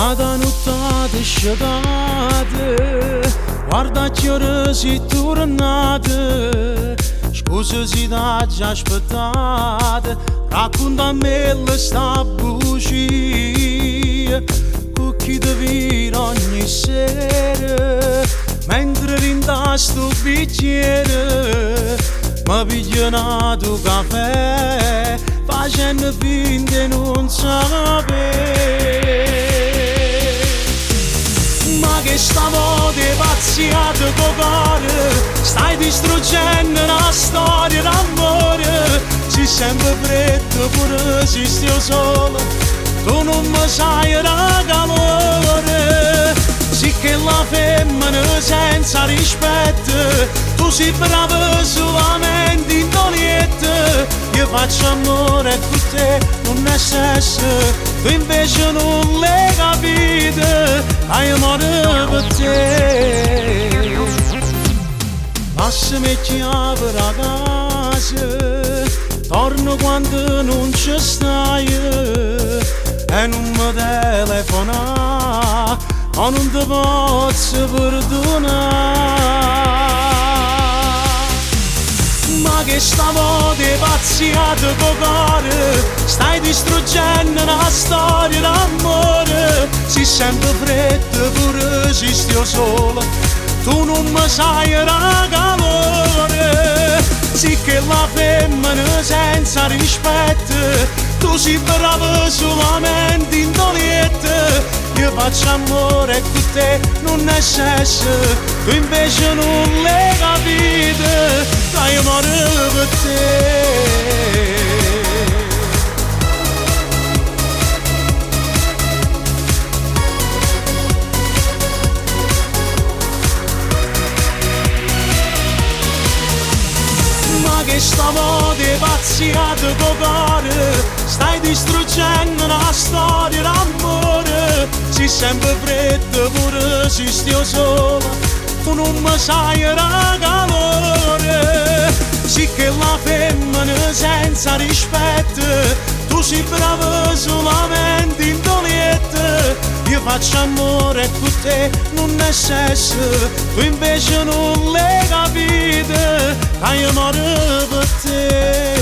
Cada notte scetate, guarda che ora si tornate. Scusa se t'ha già aspettate, raccontami sta bugia, con chi ti vira ogni sera, mentre rinda sto bicchiere, mi piglio un caffè, facendo finta di non sapere. Ma che stavolta è pazziato col cuore, stai distruggendo una storia d'amore. Sei sempre freddo pure se stai solo, tu non mi sai da calore. Sì che la femmina senza rispetto, tu sei brava solamente in doliette. Io faccio amore con te, non è sesso, tu invece non l'hai capito, hai amore per te. Passami chiave a casa, torno quando non ci stai, e non mi telefona, ma non ti posso perdonare. Ma che stavolta è pazziato col cuore, stai distruggendo una storia d'amore. Sei sempre freddo pure se stai sola, tu non mi sai da calore. Sì che la femmina senza rispetto, tu sei brava solamente in doliette. Io faccio amore con te, non è sesso, tu invece non l'hai capito, hai amore per te. Ma che stavolta è pazziato col cuore, stai distruggendo una storia d'amore. Sei sempre freddo pure se stai sola, tu non mi sai da calore. Sì che la femmina senza rispetto, tu sei brava solamente in doliette. Io faccio amore con te, non è sesso, tu invece non l'hai capito, hai amore per te.